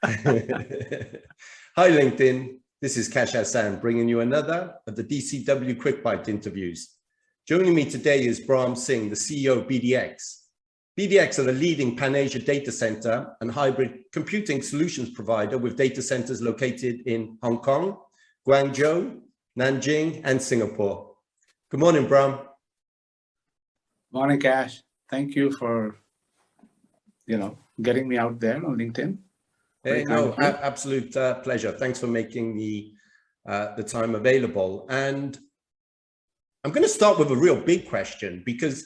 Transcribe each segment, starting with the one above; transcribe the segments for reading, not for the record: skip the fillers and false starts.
Hi, LinkedIn. This is Kash Hassan bringing you another of the DCW Quick Bite interviews. Joining me today is Braham Singh, the CEO of BDx. BDx are the leading Pan-Asia data center and hybrid computing solutions provider with data centers located in Hong Kong, Guangzhou, Nanjing, and Singapore. Good morning, Braham. Morning, Kash. Thank you for, getting me out there on LinkedIn. Hey, no, absolute pleasure. Thanks for making the time available. And I'm going to start with a real big question, because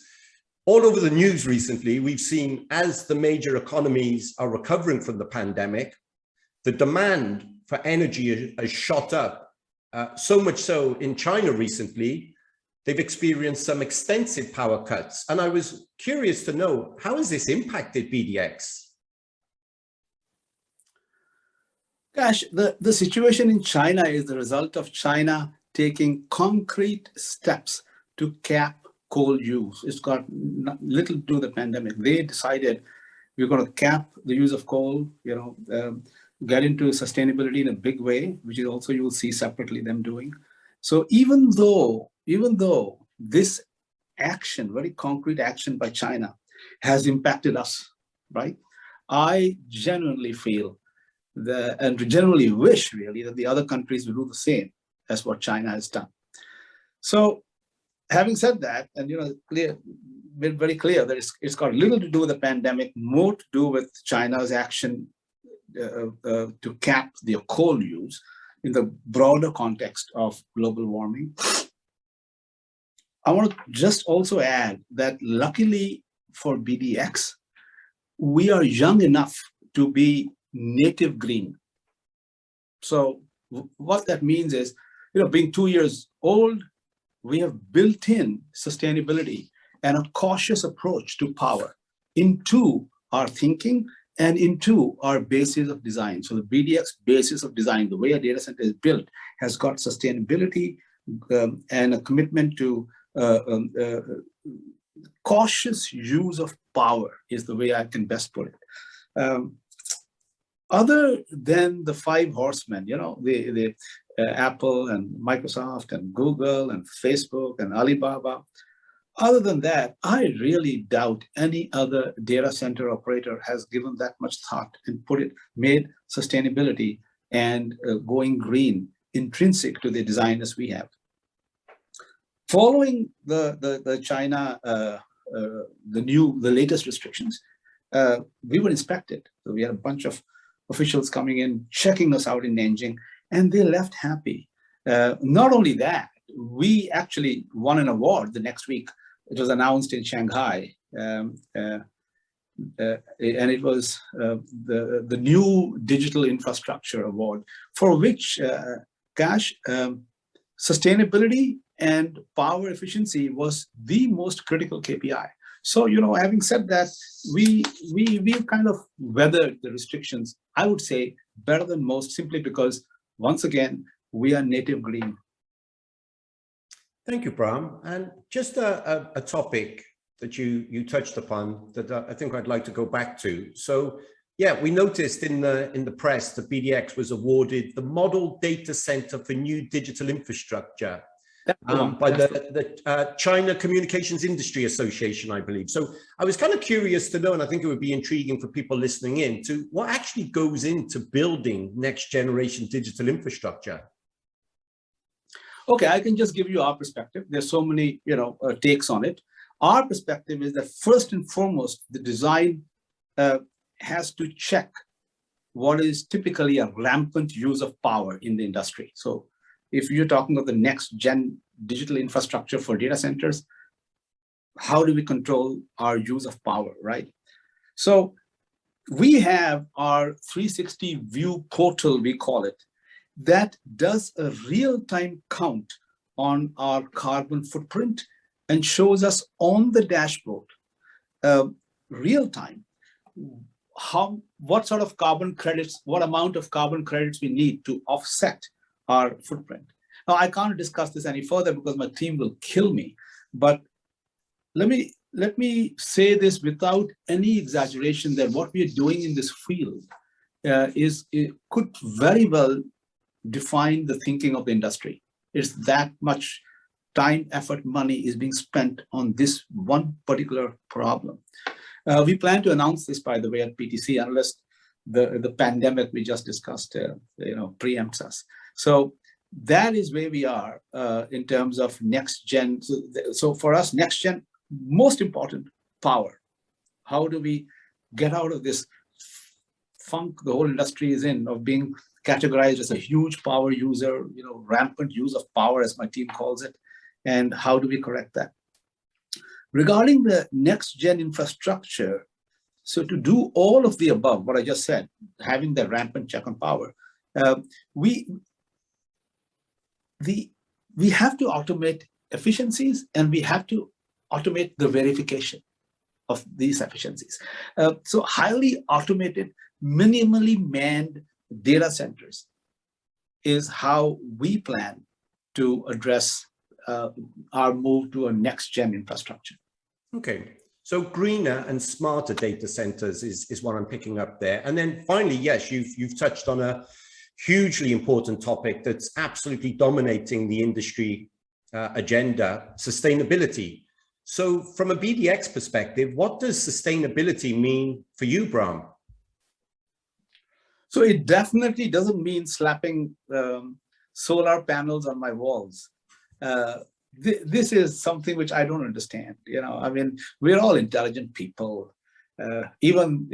all over the news recently, we've seen as the major economies are recovering from the pandemic, the demand for energy has shot up. So much so in China recently, they've experienced some extensive power cuts. And I was curious to know, how has this impacted BDx? Gosh, the situation in China is the result of China taking concrete steps to cap coal use. It's got little to do with the pandemic. They decided we're going to cap the use of coal, get into sustainability in a big way, which is also you will see separately them doing. So even though this action, very concrete action by China, has impacted us, right? I genuinely feel and generally wish really that the other countries will do the same as what China has done. So having said that, and very clear that it's got little to do with the pandemic, more to do with China's action to cap their coal use in the broader context of global warming. I want to just also add that luckily for BDx, we are young enough to be native green. So what that means is, being 2 years old, we have built in sustainability and a cautious approach to power into our thinking and into our basis of design. So the BDx basis of design, the way a data center is built, has got sustainability and a commitment to cautious use of power is the way I can best put it. Other than the five horsemen, the Apple and Microsoft and Google and Facebook and Alibaba, other than that, I really doubt any other data center operator has given that much thought and made sustainability and going green intrinsic to the design as we have. Following the China, the latest restrictions, we were inspected. So we had a bunch of officials coming in, checking us out in Nanjing, and they left happy. Not only that, we actually won an award the next week. It was announced in Shanghai, and it was the new Digital Infrastructure Award, for which, Kash, sustainability and power efficiency was the most critical KPI. So, having said that, we've kind of weathered the restrictions, I would say, better than most, simply because, once again, we are native green. Thank you, Braham. And just a topic that you touched upon that I think I'd like to go back to. So, yeah, we noticed in the press that BDx was awarded the Model Data Center for New Digital Infrastructure by the China Communications Industry Association, I believe. So I was kind of curious to know, and I think it would be intriguing for people listening in, to what actually goes into building next generation digital infrastructure. Okay, I can just give you our perspective. There's so many, takes on it. Our perspective is that first and foremost, the design has to check what is typically a rampant use of power in the industry. So if you're talking of the next gen digital infrastructure for data centers, how do we control our use of power, right? So we have our 360 view portal, we call it, that does a real-time count on our carbon footprint and shows us on the dashboard, real-time, what sort of carbon credits, what amount of carbon credits we need to offset our footprint. Now, I can't discuss this any further because my team will kill me, but let me say this without any exaggeration, that what we are doing in this field it could very well define the thinking of the industry. It's that much time, effort, money is being spent on this one particular problem. We plan to announce this, by the way, at PTC, unless the pandemic we just discussed, preempts us. So that is where we are in terms of next gen. So for us, next gen, most important, power. How do we get out of this funk the whole industry is in of being categorized as a huge power user, rampant use of power, as my team calls it, and how do we correct that? Regarding the next gen infrastructure, so to do all of the above, what I just said, having the rampant check on power, we have to automate efficiencies, and we have to automate the verification of these efficiencies. So highly automated, minimally manned data centers is how we plan to address our move to a next-gen infrastructure. Okay, so greener and smarter data centers is what I'm picking up there. And then finally, yes, you've touched on a hugely important topic that's absolutely dominating the industry agenda, sustainability. So from a BDx perspective, what does sustainability mean for you, Braham? So it definitely doesn't mean slapping solar panels on my walls. This is something which I don't understand. I mean, we're all intelligent people. I mean,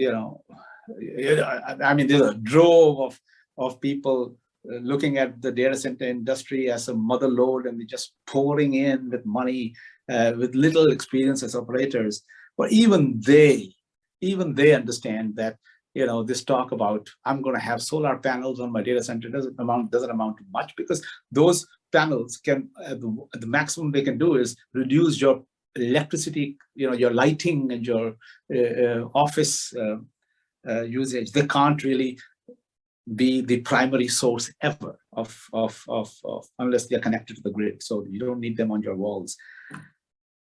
there's a drove of people looking at the data center industry as a mother lode, and they're just pouring in with money, with little experience as operators. But even they understand that, this talk about I'm going to have solar panels on my data center doesn't amount to much, because those panels can, the maximum they can do is reduce your electricity, your lighting and your office usage. They can't really be the primary source ever of unless they're connected to the grid. So you don't need them on your walls.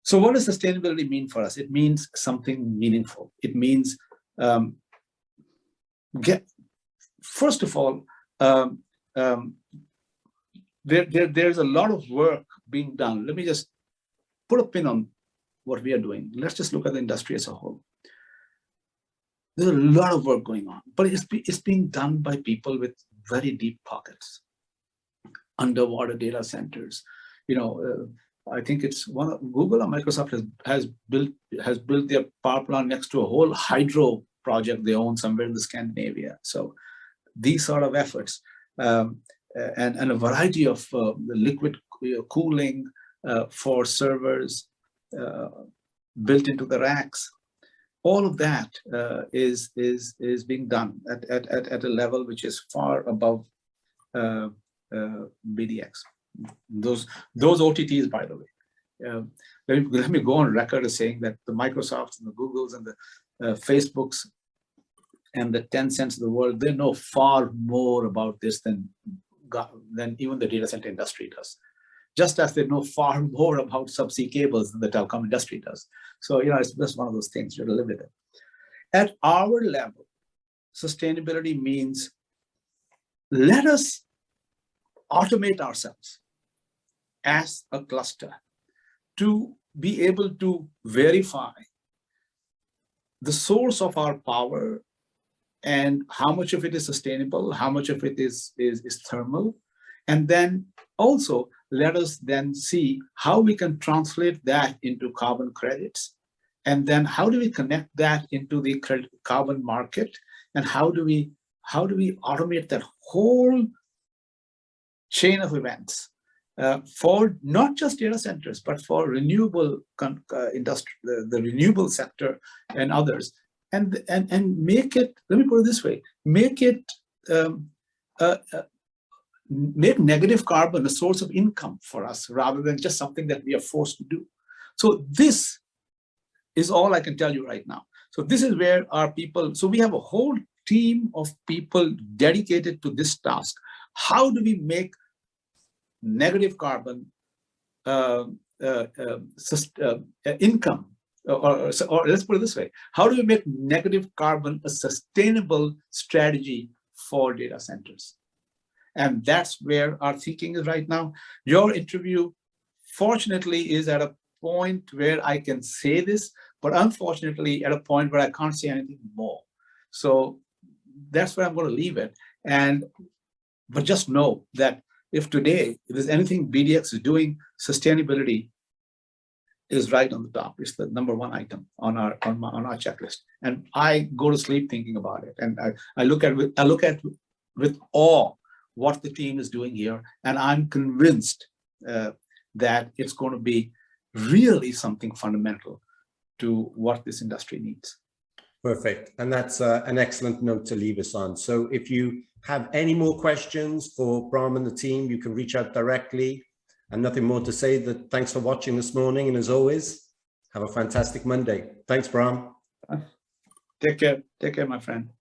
So what does sustainability mean for us? It means something meaningful. It means first of all, there's a lot of work being done. Let me just put a pin on what we are doing. Let's just look at the industry as a whole. There's a lot of work going on, but it's being done by people with very deep pockets. Underwater data centers. I think it's Google or Microsoft has built their power plant next to a whole hydro project they own somewhere in the Scandinavia. So these sort of efforts and a variety of liquid cooling for servers built into the racks. All of that is being done at a level which is far above BDx. Those OTTs, by the way. Let me go on record as saying that the Microsofts and the Googles and the Facebooks and the Tencents of the world, they know far more about this than even the data center industry does. Just as they know far more about subsea cables than the telecom industry does. So, it's just one of those things, you have to live with it. At our level, sustainability means let us automate ourselves as a cluster to be able to verify the source of our power and how much of it is sustainable, how much of it is thermal, and then also let us then see how we can translate that into carbon credits, and then how do we connect that into the carbon market, and how do we automate that whole chain of events for not just data centers, but for renewable industry, the renewable sector and others, and make it, let me put it this way, make it make negative carbon a source of income for us rather than just something that we are forced to do. So this is all I can tell you right now. So this is where our people, so we have a whole team of people dedicated to this task. How do we make negative carbon income, or let's put it this way, how do we make negative carbon a sustainable strategy for data centers. And that's where our thinking is right now. Your interview, fortunately, is at a point where I can say this, but unfortunately at a point where I can't say anything more. So that's where I'm going to leave it. But just know that if there's anything BDx is doing, sustainability is right on the top. It's the number one item on our checklist. And I go to sleep thinking about it. And I look at with awe what the team is doing here. And I'm convinced that it's going to be really something fundamental to what this industry needs. Perfect. And that's an excellent note to leave us on. So if you have any more questions for Braham and the team, you can reach out directly. And nothing more to say. Thanks for watching this morning. And as always, have a fantastic Monday. Thanks, Braham. Take care. Take care, my friend.